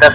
10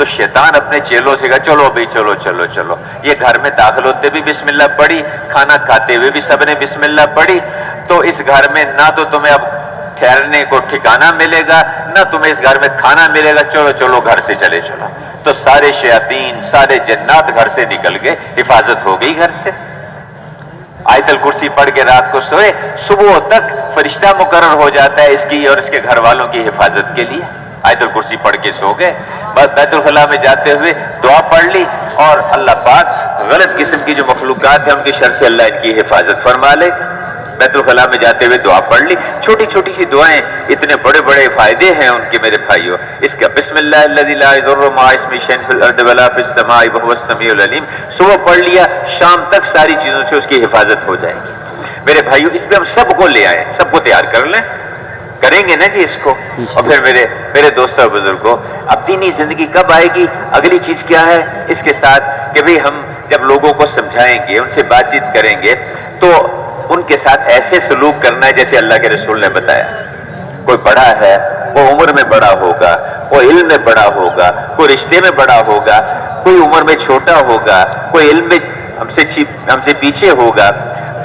تو شیطان اپنے چیلوں سے کہا چلو بھائی چلو چلو چلو. یہ گھر میں داخل ہوتے بھی بسم اللہ پڑھی, کھانا کھاتے ہوئے بھی سب نے بسم اللہ پڑھی, تو اس گھر میں نہ تو تمہیں اب ٹھہرنے کو ٹھکانہ ملے گا, نہ تمہیں اس گھر میں کھانا ملے گا, چلو چلو گھر سے چلے چلو. تو سارے شیاطین سارے جنات گھر سے نکل گئے, حفاظت ہو گئی گھر سے. آیت الکرسی پڑھ کے رات کو سوئے, صبح تک فرشتہ مقرر ہو جاتا ہے اس کی اور اس کے گھر والوں کی حفاظت کے لیے. آیت الکرسی پڑھ کے سو گئے, بس بیت الخلاء میں جاتے ہوئے دعا پڑھ لی, اور اللہ پاک غلط قسم کی جو مخلوقات ہیں ان کی شر سے اللہ ان کی حفاظت فرما لے. بیت الخلاء میں جاتے ہوئے دعا پڑھ لی. چھوٹی چھوٹی سی دعائیں, اتنے بڑے بڑے فائدے ہیں ان کے میرے بھائیوں. اس کا بسم اللہ الذی لا یضر مع اسمہ شیء فی الارض ولا فی السماء وهو السمیع العلیم, صبح پڑھ لیا, شام تک ساری چیزوں سے اس کی حفاظت ہو جائے گی. میرے بھائیوں اس پہ ہم سب کو لے آئیں, سب کو تیار کر لیں, کریں گے نا جی اس کو. اور پھر میرے دوستوں اور بزرگوں, اب دینی زندگی کب آئے گی؟ اگلی چیز کیا ہے اس کے ساتھ کہ بھئی ہم جب لوگوں کو سمجھائیں گے, ان سے بات چیت کریں گے, تو ان کے ساتھ ایسے سلوک کرنا ہے جیسے اللہ کے رسول نے بتایا. کوئی بڑا ہے وہ عمر میں بڑا ہوگا, کوئی علم میں بڑا ہوگا, کوئی رشتے میں بڑا ہوگا, کوئی عمر میں چھوٹا ہوگا, کوئی علم میں ہم سے پیچھے ہوگا,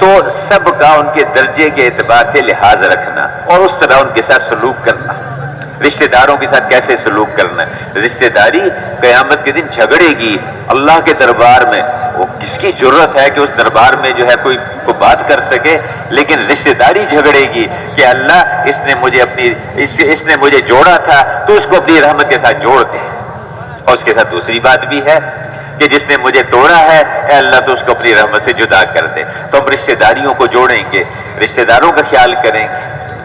تو سب کا ان کے درجے کے اعتبار سے لحاظ رکھنا اور اس طرح ان کے ساتھ سلوک کرنا. رشتہ داروں کے ساتھ کیسے سلوک کرنا ہے؟ رشتہ داری قیامت کے دن جھگڑے گی اللہ کے دربار میں. وہ کس کی جرت ہے کہ اس دربار میں جو ہے کوئی بات کر سکے, لیکن رشتہ داری جھگڑے گی کہ اللہ اس نے مجھے جوڑا تھا تو اس کو اپنی رحمت کے ساتھ جوڑ دے. اور اس کے ساتھ دوسری بات بھی ہے کہ جس نے مجھے توڑا ہے اے اللہ تو اس کو اپنی رحمت سے جدا کر دے. تو ہم رشتہ داریوں کو جوڑیں گے, رشتہ داروں کا خیال کریں گے.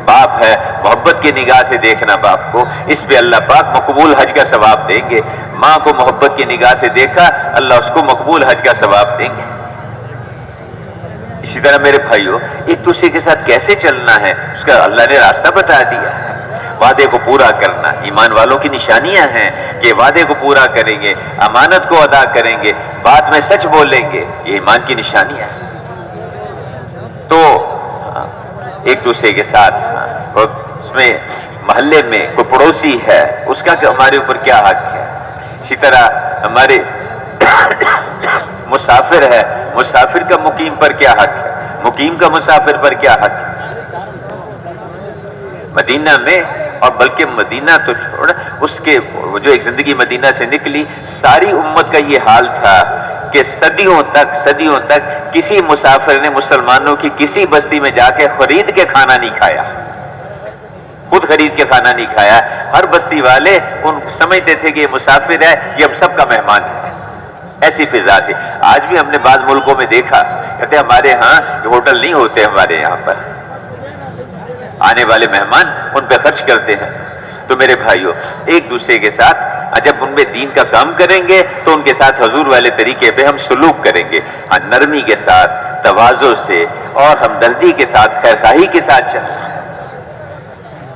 باپ ہے, محبت کی نگاہ سے دیکھنا باپ کو, اس پہ اللہ پاک مقبول حج کا ثواب دیں گے. ماں کو محبت کی نگاہ سے دیکھا, اللہ اس کو مقبول حج کا ثواب دیں گے. اسی طرح میرے بھائیوں ایک دوسرے کے ساتھ کیسے چلنا ہے اس کا اللہ نے راستہ بتا دیا ہے. وعدے کو پورا کرنا ایمان والوں کی نشانیاں ہیں کہ وعدے کو پورا کریں گے, امانت کو ادا کریں گے, بات میں سچ بولیں گے, یہ ایمان کی نشانیاں ہیں. تو ایک دوسرے کے ساتھ اس میں محلے میں کوئی پڑوسی ہے اس کا ہمارے اوپر کیا حق ہے. اسی طرح ہمارے مسافر ہے, مسافر کا مقیم پر کیا حق ہے, مقیم کا مسافر پر کیا حق ہے. مدینہ میں, اور بلکہ مدینہ تو چھوڑ, اس کے جو ایک زندگی مدینہ سے نکلی, ساری امت کا یہ حال تھا کہ صدیوں تک کسی مسافر نے مسلمانوں کی کسی بستی میں جا کے خرید کے کھانا نہیں کھایا, خود خرید کے کھانا نہیں کھایا. ہر بستی والے ان سمجھتے تھے کہ یہ مسافر ہے, یہ ہم سب کا مہمان ہے. ایسی فضا تھی. آج بھی ہم نے بعض ملکوں میں دیکھا, کہتے ہمارے ہاں ہوٹل نہیں ہوتے, ہمارے یہاں پر آنے والے مہمان ان پہ خرچ کرتے ہیں. تو میرے بھائیوں ایک دوسرے کے ساتھ جب ان میں دین کا کام کریں گے تو ان کے ساتھ حضور والے طریقے پہ ہم سلوک کریں گے, نرمی کے ساتھ, تواضع سے اور ہمدردی کے ساتھ, خیرخواہی کے ساتھ چلنا.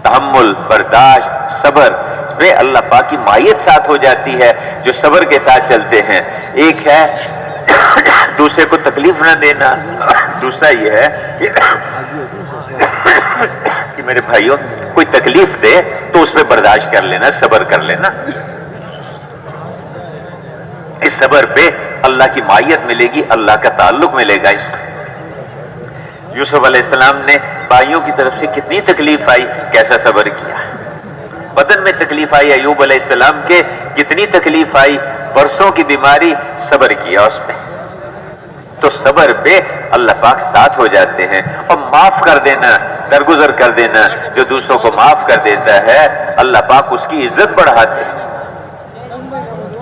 تحمل, برداشت, صبر پہ اللہ پاک کی مائیت ساتھ ہو جاتی ہے جو صبر کے ساتھ چلتے ہیں. ایک ہے دوسرے کو تکلیف نہ دینا, دوسرا یہ ہے کہ میرے بھائیوں کوئی تکلیف دے تو اس پہ برداشت کر لینا, صبر کر لینا. اس صبر پہ اللہ کی مائیت ملے گی, اللہ کا تعلق ملے گا. اس کو یوسف علیہ السلام نے بھائیوں کی طرف سے کتنی تکلیف آئی, کیسا صبر کیا. بدن میں تکلیف آئی ایوب علیہ السلام کے, کتنی تکلیف آئی, برسوں کی بیماری, صبر کیا اس پہ. تو صبر پہ اللہ پاک ساتھ ہو جاتے ہیں. اور معاف کر دینا, درگزر کر دینا, جو دوسروں کو معاف کر دیتا ہے اللہ پاک اس کی عزت بڑھاتے ہیں.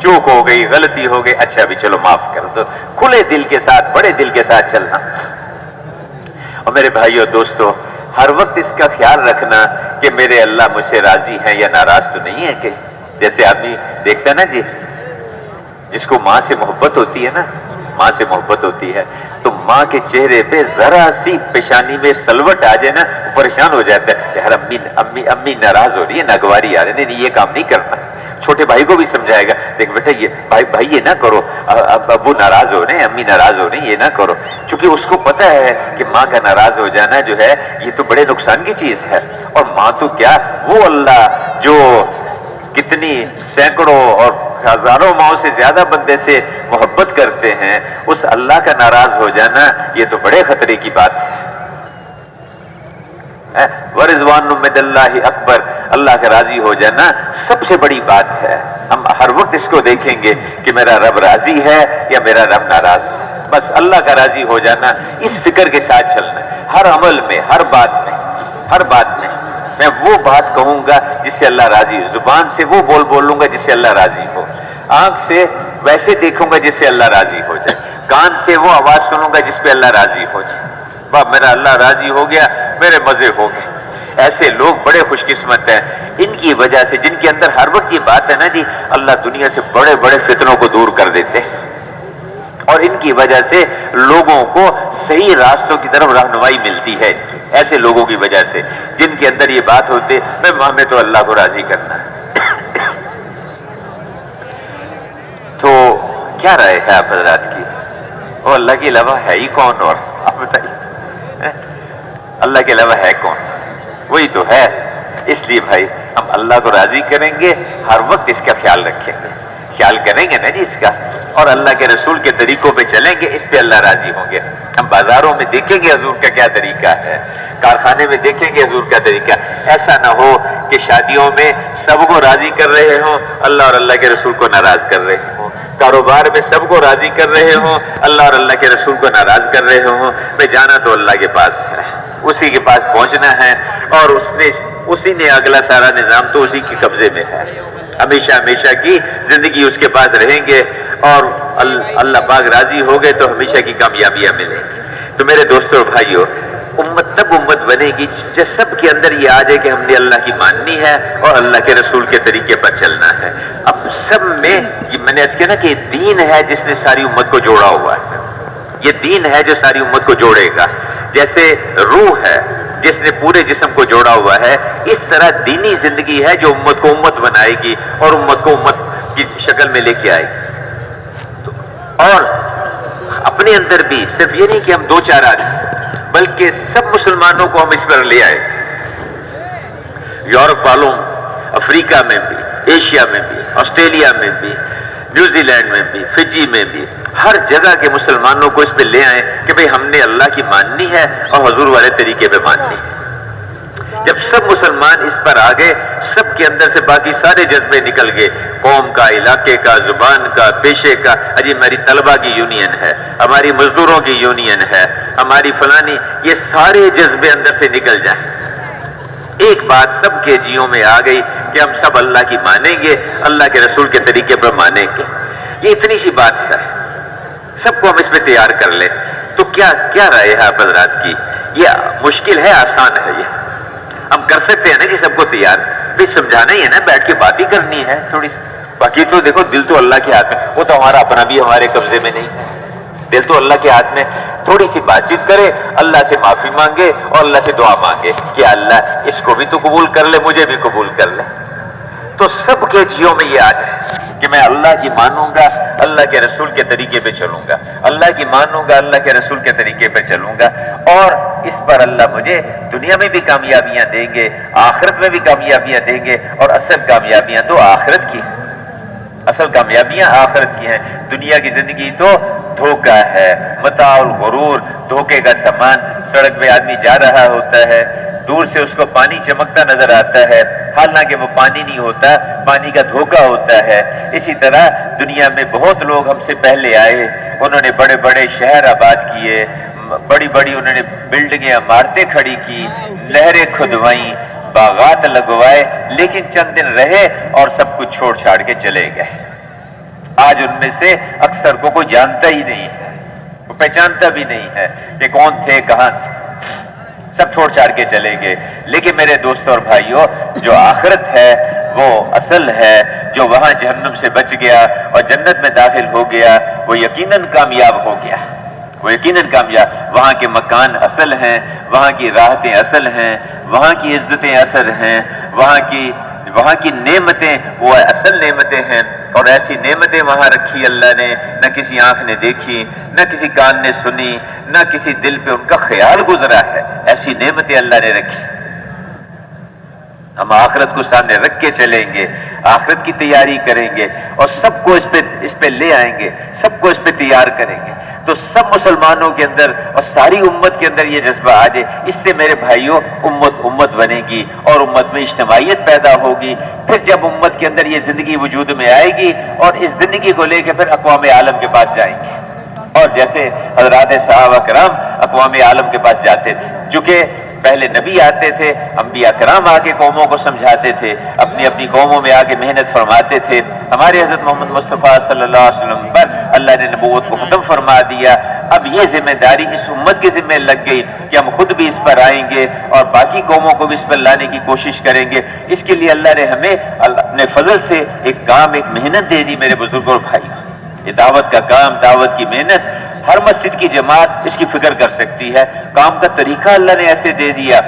چوک ہو گئی, غلطی ہو گئی, اچھا بھی چلو معاف کر دو, کھلے دل کے ساتھ, بڑے دل کے ساتھ چلنا. اور میرے بھائیو دوستو ہر وقت اس کا خیال رکھنا کہ میرے اللہ مجھ سے راضی ہیں یا ناراض تو نہیں ہے. کہ جیسے آدمی دیکھتا ہے نا جی, جس کو ماں سے محبت ہوتی ہے نا, ماں سے محبت ہوتی ہے تو ماں کے چہرے پہ ذرا سی پیشانی میں سلوٹ آ جائے نا, پریشان ہو جاتا ہے, یار امی ناراض ہو رہی ہے, ناگواری آ رہی ہے, نہیں یہ کام نہیں کرنا. چھوٹے بھائی کو بھی سمجھائے گا, دیکھ بیٹا یہ بھائی یہ نہ کرو, ابو ناراض ہو رہے ہیں, امی ناراض ہو رہی ہیں, یہ نہ کرو. چونکہ اس کو پتہ ہے کہ ماں کا ناراض ہو جانا جو ہے یہ تو بڑے نقصان کی چیز ہے. اور ماں تو کیا, وہ اللہ جو کتنی سینکڑوں اور ہزاروں ماؤں سے زیادہ بندے سے محبت کرتے ہیں، اس اللہ کا ناراض ہو جانا یہ تو بڑے خطرے کی بات ہے۔ ورضوان من اللہ اکبر، اللہ کا راضی ہو جانا سب سے بڑی بات ہے۔ ہم ہر وقت اس کو دیکھیں گے کہ میرا رب راضی ہے یا میرا رب ناراض ہے، بس اللہ کا راضی ہو جانا، اس فکر کے ساتھ چلنا ہے، ہر عمل میں، ہر بات میں، ہر بات میں میں وہ بات کہوں گا جس سے اللہ راضی ہو، زبان سے وہ بولوں گا جس سے اللہ راضی ہو، آنکھ سے ویسے دیکھوں گا جس سے اللہ راضی ہو جائے، کان سے وہ آواز سنوں گا جس پہ اللہ راضی ہو جائے، واہ میرا اللہ راضی ہو گیا، میرے مزے ہو گئے۔ ایسے لوگ بڑے خوش قسمت ہیں، ان کی وجہ سے، جن کے اندر ہر وقت یہ بات ہے نا جی، اللہ دنیا سے بڑے بڑے فتنوں کو دور کر دیتے ہیں، اور ان کی وجہ سے لوگوں کو صحیح راستوں کی طرف رہنمائی ملتی ہے، ایسے لوگوں کی وجہ سے جن کے اندر یہ بات ہوتی ہے ہمیں تو اللہ کو راضی کرنا ہے۔ تو کیا رائے ہے آپ حضرات کی؟ وہ اللہ کے علاوہ ہے ہی کون؟ اور آپ بتائیے اللہ کے علاوہ ہے کون؟ وہی تو ہے۔ اس لیے بھائی ہم اللہ کو راضی کریں گے، ہر وقت اس کا خیال رکھیں گے، خیال کریں گے نا جی اس کا، اور اللہ کے رسول کے طریقوں پہ چلیں گے، اس پہ اللہ راضی ہوں گے۔ ہم بازاروں میں دیکھیں گے حضور کا کیا طریقہ ہے، کارخانے میں دیکھیں گے حضور کا طریقہ، ایسا نہ ہو کہ شادیوں میں سب کو راضی کر رہے ہوں، اللہ اور اللہ کے رسول کو ناراض کر رہے ہوں، کاروبار میں سب کو راضی کر رہے ہوں، اللہ اور اللہ کے رسول کو ناراض کر رہے ہوں۔ میں جانا تو اللہ کے پاس ہے، اسی کے پاس پہنچنا ہے، اور اسی نے اگلا سارا نظام تو اسی کے قبضے میں ہے، ہمیشہ ہمیشہ کی زندگی اس کے پاس رہیں گے، اور اللہ پاک راضی ہو گئے تو ہمیشہ کی کامیابیاں ملیں گی۔ تو میرے دوستوں اور بھائیوں، امت تب امت بنے گی جب سب کے اندر یہ آ جائے کہ ہم نے اللہ کی ماننی ہے اور اللہ کے رسول کے طریقے پر چلنا ہے۔ اب سب میں میں نے عرض کیا نا کہ دین ہے جس نے ساری امت کو جوڑا ہوا ہے، یہ دین ہے جو ساری امت کو جوڑے گا، جیسے روح ہے جس نے پورے جسم کو جوڑا ہوا ہے، اس طرح دینی زندگی ہے جو امت کو امت بنائے گی اور امت کو امت کی شکل میں لے کے آئے گی۔ اور اپنے اندر بھی صرف یہ نہیں کہ ہم دو چار آدمی، بلکہ سب مسلمانوں کو ہم اس پر لے آئے، یورپ والوں، افریقہ میں بھی، ایشیا میں بھی، آسٹریلیا میں بھی، نیوزی لینڈ میں بھی، فجی میں بھی، ہر جگہ کے مسلمانوں کو اس پہ لے آئیں کہ بھئی ہم نے اللہ کی ماننی ہے اور حضور والے طریقے پہ ماننی ہے۔ جب سب مسلمان اس پر آ گئے، سب کے اندر سے باقی سارے جذبے نکل گئے، قوم کا، علاقے کا، زبان کا، پیشے کا، اجی ہماری طلبہ کی یونین ہے، ہماری مزدوروں کی یونین ہے، ہماری فلانی، یہ سارے جذبے اندر سے نکل جائیں۔ ایک بات سب کے جیوں میں آ گئی کہ ہم سب اللہ کی مانیں گے، اللہ کے رسول کے طریقے پر مانیں گے۔ یہ اتنی سی بات ہے، سب کو ہم اس میں تیار کر لیں۔ تو کیا رائے ہے آپ حضرات کی؟ یہ مشکل ہے آسان ہے؟ یہ ہم کر سکتے ہیں نا جی سب کو تیار؟ بھی سمجھانا ہی ہے نا، بیٹھ کے بات ہی کرنی ہے تھوڑی سی، باقی تو دیکھو دل تو اللہ کے ہاتھ میں، وہ تو ہمارا اپنا بھی ہمارے قبضے میں نہیں ہے، دل تو اللہ کے ہاتھ میں۔ تھوڑی سی بات چیت کرے، اللہ سے معافی مانگے اور اللہ سے دعا مانگے کہ اللہ اس کو بھی تو قبول کر لے، مجھے بھی قبول کر لے، تو سب کے جیوں میں یہ آ جائے کہ میں اللہ کی مانوں گا، اللہ کے رسول کے طریقے پہ چلوں گا، اللہ کی مانوں گا، اللہ کے رسول کے طریقے پہ چلوں گا، اور اس پر اللہ مجھے دنیا میں بھی کامیابیاں دیں گے، آخرت میں بھی کامیابیاں دیں گے، اور اصل کامیابیاں تو آخرت کی ہیں، اصل کامیابیاں آخرت کی ہیں۔ دنیا کی زندگی تو دھوکہ ہے، متاع الغرور، دھوکے کا سامان۔ سڑک پہ آدمی جا رہا ہوتا ہے، دور سے اس کو پانی چمکتا نظر آتا ہے، حالانکہ وہ پانی نہیں ہوتا، پانی کا دھوکہ ہوتا ہے۔ اسی طرح دنیا میں بہت لوگ ہم سے پہلے آئے، انہوں نے بڑے بڑے شہر آباد کیے، بڑی بڑی انہوں نے بلڈنگیں، عمارتیں کھڑی کی، نہریں کھدوائیں، باغات لگوائے، لیکن چند دن رہے اور سب کچھ چھوڑ چھاڑ کے چلے گئے۔ آج ان میں سے اکثر کو کوئی جانتا ہی نہیں ہے، وہ پہچانتا بھی نہیں ہے کہ کون تھے، کہاں تھے، سب چھوڑ چھاڑ کے چلے گئے۔ لیکن میرے دوستوں اور بھائیوں، جو آخرت ہے وہ اصل ہے، جو وہاں جہنم سے بچ گیا اور جنت میں داخل ہو گیا، وہ یقیناً کامیاب ہو گیا، وہ یقیناً کامیاب۔ وہاں کے مکان اصل ہیں، وہاں کی راحتیں اصل ہیں، وہاں کی عزتیں اصل ہیں، وہاں کی نعمتیں وہ اصل نعمتیں ہیں، اور ایسی نعمتیں وہاں رکھی اللہ نے، نہ کسی آنکھ نے دیکھی، نہ کسی کان نے سنی، نہ کسی دل پہ ان کا خیال گزرا ہے، ایسی نعمتیں اللہ نے رکھی۔ ہم آخرت کو سامنے رکھ کے چلیں گے، آخرت کی تیاری کریں گے اور سب کو اس پہ لے آئیں گے، سب کو اس پہ تیار کریں گے، تو سب مسلمانوں کے اندر اور ساری امت کے اندر یہ جذبہ آ جائے، اس سے میرے بھائیوں امت بنے گی اور امت میں اجتماعیت پیدا ہوگی۔ پھر جب امت کے اندر یہ زندگی وجود میں آئے گی اور اس زندگی کو لے کے پھر اقوام عالم کے پاس جائیں گے، اور جیسے حضرات صحابہ کرام اقوام عالم کے پاس جاتے تھے، چونکہ پہلے نبی آتے تھے، انبیاء کرام آ کے قوموں کو سمجھاتے تھے، اپنی اپنی قوموں میں آ کے محنت فرماتے تھے۔ ہمارے حضرت محمد مصطفیٰ صلی اللہ علیہ وسلم پر اللہ نے نبوت کو ختم فرما دیا۔ اب یہ ذمہ داری اس امت کے ذمہ لگ گئی کہ ہم خود بھی اس پر آئیں گے اور باقی قوموں کو بھی اس پر لانے کی کوشش کریں گے۔ اس کے لیے اللہ نے ہمیں اپنے فضل سے ایک کام، ایک محنت دے دی میرے بزرگوں اور بھائی۔ یہ دعوت کا کام، دعوت کی محنت، ہر مسجد کی جماعت اس کی فکر کر سکتی ہے۔ کام کا طریقہ اللہ نے ایسے دے دیا،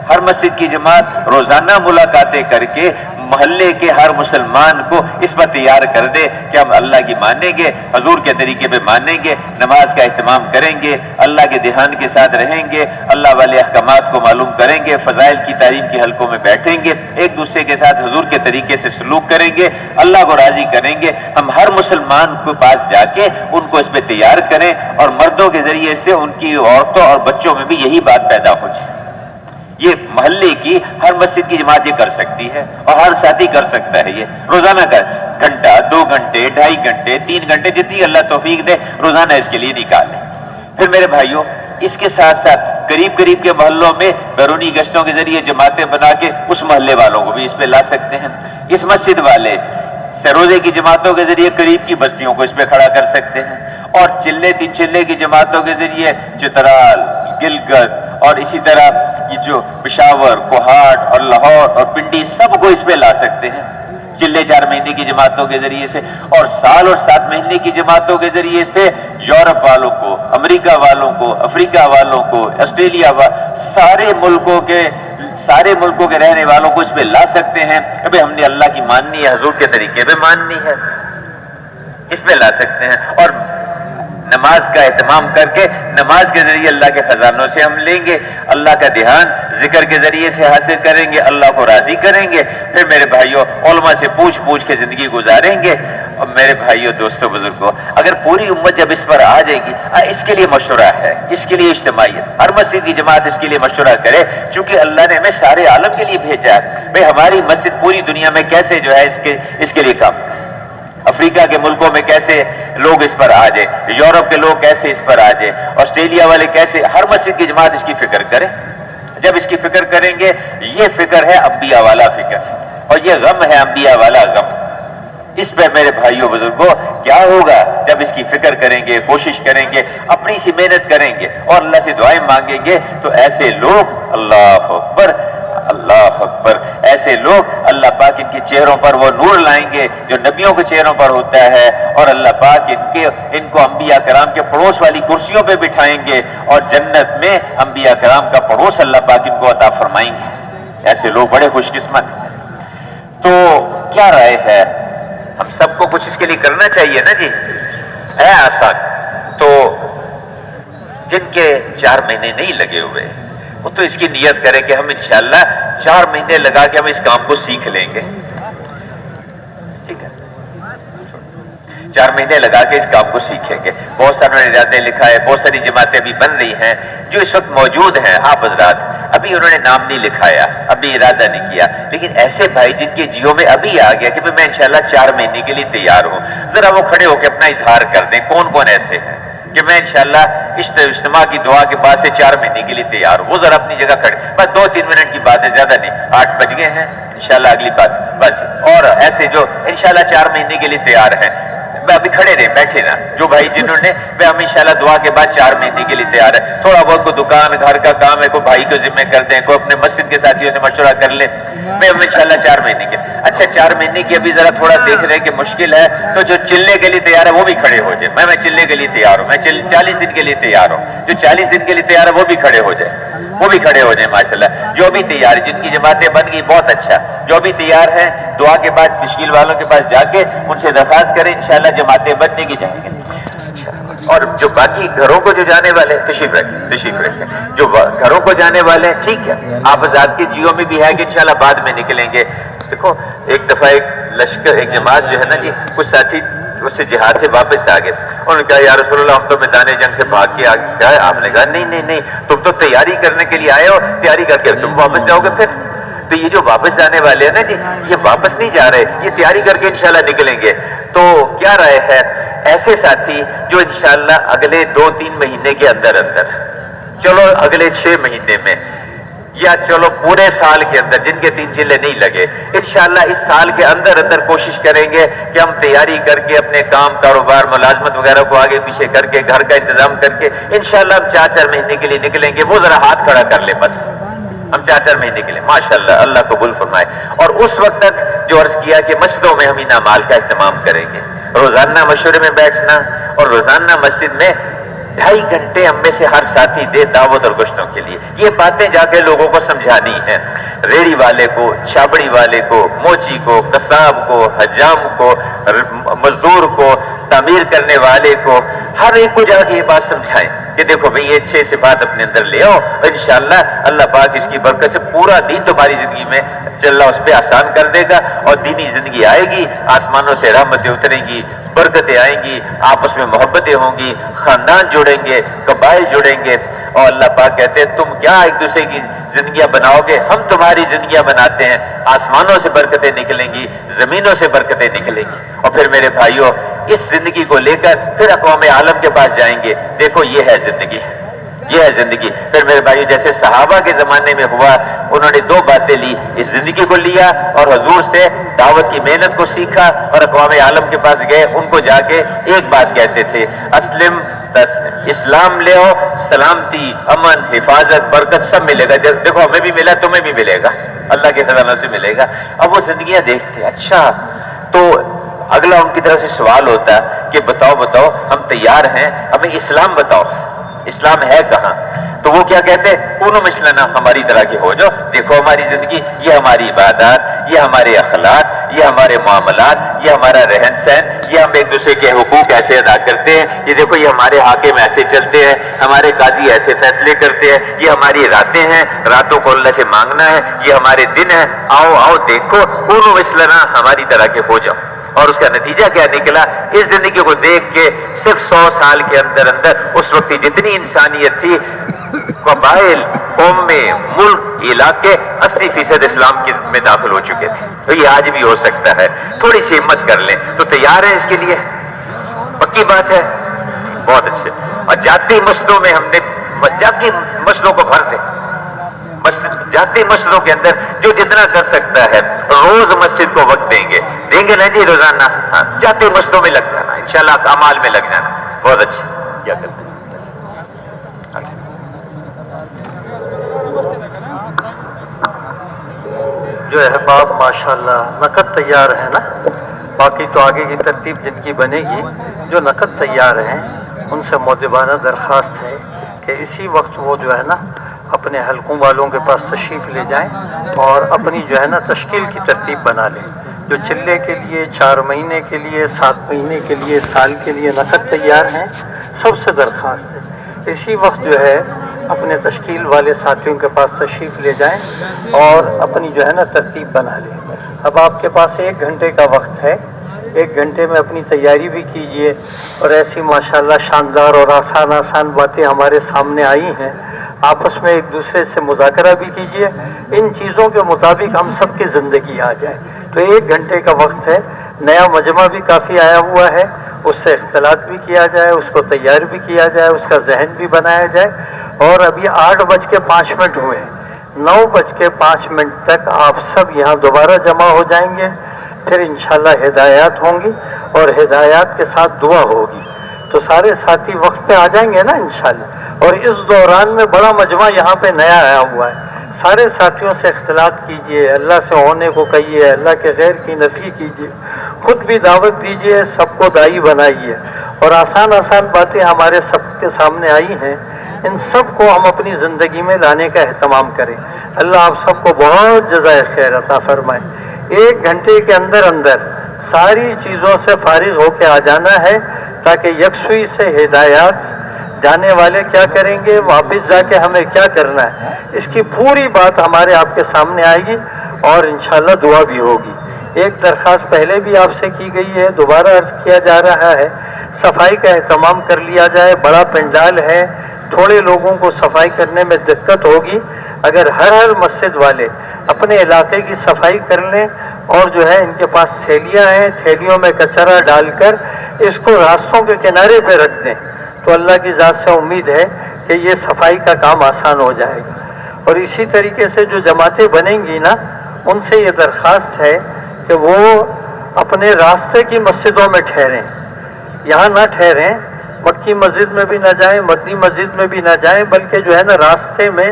ہر مسجد کی جماعت روزانہ ملاقاتیں کر کے محلے کے ہر مسلمان کو اس پر تیار کر دے کہ ہم اللہ کی مانیں گے، حضور کے طریقے پہ مانیں گے، نماز کا اہتمام کریں گے، اللہ کے دھیان کے ساتھ رہیں گے، اللہ والے احکامات کو معلوم کریں گے، فضائل کی تعلیم کی حلقوں میں بیٹھیں گے، ایک دوسرے کے ساتھ حضور کے طریقے سے سلوک کریں گے، اللہ کو راضی کریں گے۔ ہم ہر مسلمان کے پاس جا کے ان کو اس پہ تیار کریں اور مردوں کے ذریعے سے ان کی عورتوں اور بچوں میں بھی یہی بات پیدا ہو جائے۔ یہ محلے کی ہر مسجد کی جماعت یہ کر سکتی ہے اور ہر ساتھی کر سکتا ہے۔ یہ روزانہ کا گھنٹہ، 2 گھنٹے، 2.5 گھنٹے، 3 گھنٹے، جتنی اللہ توفیق دے روزانہ اس کے لیے نکالیں۔ پھر میرے بھائیوں، اس کے ساتھ ساتھ قریب کے محلوں میں بیرونی گشتوں کے ذریعے جماعتیں بنا کے اس محلے والوں کو بھی اس پہ لا سکتے ہیں۔ اس مسجد والے سروزے کی جماعتوں کے ذریعے قریب کی بستیوں کو اس پہ کھڑا کر سکتے ہیں، اور چلے 3 چلے کی جماعتوں کے ذریعے چترال، گلگت اور اسی طرح یہ جو پشاور، کوہاٹ اور لاہور اور پنڈی سب کو اس پہ لا سکتے ہیں، چلے 4 مہینے کی جماعتوں کے ذریعے سے، اور سال اور 7 مہینے کی جماعتوں کے ذریعے سے یورپ والوں کو، امریکہ والوں کو، افریقہ والوں کو، آسٹریلیا سارے ملکوں کے رہنے والوں کو اس پہ لا سکتے ہیں کہ ہم نے اللہ کی ماننی ہے، حضور کے طریقے پہ ماننی ہے، اس پہ لا سکتے ہیں۔ اور نماز کا اہتمام کر کے نماز کے ذریعے اللہ کے خزانوں سے ہم لیں گے، اللہ کا دھیان ذکر کے ذریعے سے حاصل کریں گے، اللہ کو راضی کریں گے۔ پھر میرے بھائیوں، علماء سے پوچھ کے زندگی گزاریں گے۔ اور میرے بھائیوں، دوستوں، بزرگوں، اگر پوری امت جب اس پر آ جائے گی، اس کے لیے مشورہ ہے، اس کے لیے اجتماعیت، ہر مسجد کی جماعت اس کے لیے مشورہ کرے، چونکہ اللہ نے ہمیں سارے عالم کے لیے بھیجا ہے۔ بھئی ہماری مسجد پوری دنیا میں کیسے جو ہے اس کے لیے کام کرے، افریقہ کے ملکوں میں کیسے لوگ اس پر آ جائیں، یورپ کے لوگ کیسے اس پر آ جائیں، آسٹریلیا والے کیسے، ہر مسجد کی جماعت اس کی فکر کرے۔ جب اس کی فکر کریں گے، یہ فکر ہے انبیاء والا فکر، اور یہ غم ہے انبیاء والا غم۔ اس پہ میرے بھائیوں بزرگوں کیا ہوگا جب اس کی فکر کریں گے، کوشش کریں گے، اپنی سی محنت کریں گے اور اللہ سے دعائیں مانگیں گے، تو ایسے لوگ، اللہ اکبر، اللہ اکبر، ایسے لوگ اللہ پاک ان کے چہروں پر وہ نور لائیں گے جو نبیوں کے چہروں پر ہوتا ہے، اور اللہ پاک ان کو انبیاء کرام کے پڑوس والی کرسیوں پہ بٹھائیں گے، اور جنت میں انبیاء کرام کا پڑوس اللہ پاک ان کو عطا فرمائیں گے۔ ایسے لوگ بڑے خوش قسمت ہیں۔ تو کیا رائے ہے؟ ہم سب کو کچھ اس کے لیے کرنا چاہیے نا جی، ہے آسان؟ تو جن کے 4 مہینے نہیں لگے ہوئے وہ تو اس کی نیت کریں کہ ہم انشاءاللہ 4 مہینے لگا کے ہم اس کام کو سیکھ لیں گے، ٹھیک ہے؟ 4 مہینے لگا کے اس کام کو سیکھیں گے۔ بہت سارے ارادے لکھا ہے، بہت ساری جماعتیں بھی بن رہی ہیں جو اس وقت موجود ہیں، آپ حضرات، ابھی انہوں نے نام نہیں لکھایا، ابھی ارادہ نہیں کیا، لیکن ایسے بھائی جن کے جیوں میں ابھی آ گیا کہ میں انشاءاللہ 4 مہینے کے لیے تیار ہوں، ذرا وہ کھڑے ہو کے اپنا اظہار کر دیں، کون کون ایسے ہیں کہ میں انشاءاللہ اجتماع کی دعا کے بعد سے 4 مہینے کے لیے تیار ہوں؟ وہ ذرا اپنی جگہ کھڑے، بس 2-3 منٹ کی بات ہے، زیادہ نہیں، 8 بج گئے ہیں، انشاءاللہ اگلی بات بس۔ اور ایسے جو انشاءاللہ 4 مہینے کے لیے تیار ہیں، ابھی کھڑے رہے، بیٹھے نا، جو بھائی جنہوں نے ہم انشاءاللہ دعا کے بعد 4 مہینے کے لیے تیار ہے، تھوڑا بہت کوئی دکان گھر کا کام ہے، کوئی بھائی کو ذمہ کر دیں، کوئی اپنے مسجد کے ساتھیوں سے مشورہ کر لیں، میں ہم انشاءاللہ 4 مہینے کے، اچھا 4 مہینے کی ابھی ذرا تھوڑا دیکھ رہے کہ مشکل ہے، تو جو چلنے کے لیے تیار ہے وہ بھی کھڑے ہو جائے، میں چلنے کے لیے تیار ہوں، میں 40 دن کے لیے تیار ہوں، جو 40 دن کے لیے تیار ہے وہ بھی کھڑے ہو جائے، وہ بھی کھڑے ہو جائیں ماشاءاللہ. جو بھی تیار ہے، جن کی جماعتیں بن گئی بہت اچھا، جو بھی تیار ہیں دعا کے بعد تشکیل والوں کے پاس جا کے ان سے درخواست کریں، انشاءاللہ جماعتیں بننے کی جائیں گے. اور جو باقی گھروں کو جو جانے والے تشریف رکھیں جو گھروں کو جانے والے ہیں، ٹھیک ہے، آپ آزاد کے جیو میں بھی ہے کہ انشاءاللہ بعد میں نکلیں گے. دیکھو ایک دفعہ ایک لشکر، ایک جماعت جو ہے نا جی، کچھ ساتھی اس سے جہاد سے واپس آ گئے. انہوں نے کہا یا رسول اللہ ہم تو میدان جنگ سے بھاگ کے آ گئے. آپ نے کہا نہیں تم تو تیاری کرنے کے لیے آئے ہو، تیاری کر کے تم واپس جاؤ گے. پھر تو یہ جو واپس جانے والے ہیں نا جی، یہ واپس نہیں جا رہے، یہ تیاری کر کے انشاءاللہ نکلیں گے. تو کیا رائے ہے ایسے ساتھی جو انشاءاللہ اگلے 2-3 مہینے کے اندر چلو اگلے 6 مہینے میں یا چلو پورے سال کے اندر، جن کے 3 چلے نہیں لگے، انشاءاللہ اس سال کے اندر کوشش کریں گے کہ ہم تیاری کر کے اپنے کام کاروبار ملازمت وغیرہ کو آگے پیچھے کر کے گھر کا انتظام کر کے انشاءاللہ ہم 4 مہینے کے لیے نکلیں گے. وہ ذرا ہاتھ کھڑا کر لے، بس ہم 4 مہینے کے لیے ماشاءاللہ اللہ قبول فرمائے. اور اس وقت تک جو عرض کیا کہ مسجدوں میں ہم ان اعمال کا اہتمام کریں گے، روزانہ مشورے میں بیٹھنا اور روزانہ مسجد میں 2.5 گھنٹے ہم میں سے ہر ساتھی دے دعوت اور گشتوں کے لیے. یہ باتیں جا کے لوگوں کو سمجھانی ہیں، ریڑھی والے کو، چھابڑی والے کو، موچی کو، قصاب کو، حجام کو، مزدور کو، تعمیر کرنے والے کو، ہر ایک کو جا کے یہ بات سمجھائیں کہ دیکھو بھئی یہ 6 صفات اپنے اندر لے آؤ، انشاءاللہ اللہ پاک اس کی برکت سے پورا دین تمہاری زندگی میں اللہ اس پہ آسان کر دے گا اور دینی زندگی آئے گی، آسمانوں سے رحمتیں اتریں گی، برکتیں آئیں گی، آپس میں محبتیں ہوں گی، خاندان جڑیں گے، قبائل جڑیں گے. اور اللہ پاک کہتے ہیں تم کیا ایک دوسرے کی زندگیاں بناؤ گے، ہم تمہاری زندگیاں بناتے ہیں. آسمانوں سے برکتیں نکلیں گی، زمینوں سے برکتیں نکلیں گی. اور پھر میرے بھائیوں اس زندگی کو لے کر پھر اقوام عالم کے پاس جائیں گے. دیکھو یہ ہے زندگی، یہ ہے زندگی. پھر میرے بھائیو جیسے صحابہ کے زمانے میں ہوا، انہوں نے 2 باتیں لی، اس زندگی کو لیا اور حضور سے دعوت کی محنت کو سیکھا اور اقوام عالم کے پاس گئے. ان کو جا کے ایک بات کہتے تھے، اسلم اسلام لے آؤ، سلامتی، امن، حفاظت، برکت سب ملے گا. دیکھو ہمیں بھی ملا، تمہیں بھی ملے گا، اللہ کے خزانوں سے ملے گا. اب وہ زندگیاں دیکھتے اچھا. تو اگلا ان کی طرف سے سوال ہوتا کہ بتاؤ ہم تیار ہیں، ہمیں اسلام بتاؤ، اسلام ہے کہاں؟ تو وہ کیا کہتے کونو مثلنا، ہماری طرح کے ہو جاؤ. دیکھو ہماری زندگی، یہ ہماری عبادات، یہ ہمارے اخلاق، یہ ہمارے معاملات، یہ ہمارا رہن سہن، یہ ہم ایک دوسرے کے حقوق ایسے ادا کرتے ہیں، یہ دیکھو یہ ہمارے حاکم ایسے چلتے ہیں، ہمارے قاضی ایسے فیصلے کرتے ہیں، یہ ہماری راتیں ہیں، راتوں کو اللہ سے مانگنا ہے، یہ ہمارے دن ہیں. آؤ دیکھو کونو مثلنا، ہماری طرح کے ہو جاؤ. اور اس کا نتیجہ کیا نکلا؟ اس زندگی کو دیکھ کے صرف 100 سال کے اندر اس وقت جتنی انسانیت تھی، قبائل، قومیں، ملک، علاقے 80% اسلام میں داخل ہو چکے تھے. تو یہ آج بھی ہو سکتا ہے، تھوڑی سی ہمت کر لیں. تو تیار ہیں اس کے لیے؟ پکی بات ہے، بہت اچھے. اور جاتی مسجدوں میں ہم نے جاتی مسجدوں کو بھر دیں، جاتی مسجدوں کے اندر جو جتنا کر سکتا ہے روز مسجد کو وقت دیں گے نا جی، روزانہ جاتی مسجدوں میں لگ جانا، انشاءاللہ اعمال میں لگ جانا. بہت اچھا. کیا کرتے ہیں جو احباب ماشاءاللہ نقد تیار ہے نا، باقی تو آگے کی ترتیب جن کی بنے گی. جو نقد تیار ہیں ان سے مؤدبانہ درخواست ہے کہ اسی وقت وہ جو ہے نا اپنے حلقوں والوں کے پاس تشریف لے جائیں اور اپنی جو ہے نا تشکیل کی ترتیب بنا لیں. جو چلے کے لیے 4 مہینے کے لیے، 7 مہینے کے لیے، سال کے لیے نقد تیار ہیں، سب سے درخواست ہے اسی وقت جو ہے اپنے تشکیل والے ساتھیوں کے پاس تشریف لے جائیں اور اپنی جو ہے نا ترتیب بنا لیں. اب آپ کے پاس 1 گھنٹے کا وقت ہے، 1 گھنٹے میں اپنی تیاری بھی کیجئے. اور ایسی ماشاءاللہ شاندار اور آسان باتیں ہمارے سامنے آئی ہیں، آپس میں ایک دوسرے سے مذاکرہ بھی کیجئے، ان چیزوں کے مطابق ہم سب کی زندگی آ جائے. تو 1 گھنٹے کا وقت ہے. نیا مجمع بھی کافی آیا ہوا ہے، اس سے اختلاط بھی کیا جائے، اس کو تیار بھی کیا جائے، اس کا ذہن بھی بنایا جائے. اور ابھی 8:05 ہوئے، 9:05 تک آپ سب یہاں دوبارہ جمع ہو جائیں گے. پھر انشاءاللہ ہدایات ہوں گی اور ہدایات کے ساتھ دعا ہوگی. تو سارے ساتھی وقت پہ آ جائیں گے نا انشاءاللہ. اور اس دوران میں بڑا مجمع یہاں پہ نیا آیا ہوا ہے، سارے ساتھیوں سے اختلاط کیجئے، اللہ سے ہونے کو کہیے، اللہ کے غیر کی نفی کیجئے، خود بھی دعوت دیجئے، سب کو داعی بنائیے. اور آسان باتیں ہمارے سب کے سامنے آئی ہیں ان سب کو ہم اپنی زندگی میں لانے کا اہتمام کریں. اللہ آپ سب کو بہت جزائے خیر عطا فرمائے. 1 گھنٹے کے اندر اندر ساری چیزوں سے فارغ ہو کے آ جانا ہے تاکہ یکسوئی سے ہدایات جانے والے کیا کریں گے، واپس جا کے ہمیں کیا کرنا ہے، اس کی پوری بات ہمارے آپ کے سامنے آئے گی اور انشاءاللہ دعا بھی ہوگی. ایک درخواست پہلے بھی آپ سے کی گئی ہے، دوبارہ عرض کیا جا رہا ہے، صفائی کا اہتمام کر لیا جائے. بڑا پنڈال ہے، تھوڑے لوگوں کو صفائی کرنے میں دقت ہوگی. اگر ہر مسجد والے اپنے علاقے کی صفائی کر لیں اور جو ہے ان کے پاس تھیلیاں ہیں، تھیلیوں میں کچرا ڈال کر اس کو راستوں کے کنارے پہ رکھ دیں تو اللہ کی ذات سے امید ہے کہ یہ صفائی کا کام آسان ہو جائے گا. اور اسی طریقے سے جو جماعتیں بنیں گی نا، ان سے یہ درخواست ہے کہ وہ اپنے راستے کی مسجدوں میں ٹھہریں، یہاں نہ ٹھہریں، مکی مسجد میں بھی نہ جائیں، مدنی مسجد میں بھی نہ جائیں، بلکہ جو ہے نا راستے میں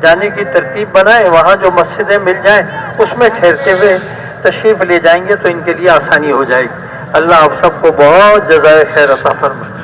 جانے کی ترتیب بنائیں. وہاں جو مسجدیں مل جائیں اس میں ٹھہرتے ہوئے تشریف لے جائیں گے تو ان کے لیے آسانی ہو جائے گی. اللہ آپ سب کو بہت جزائے خیر عطا فرمائے.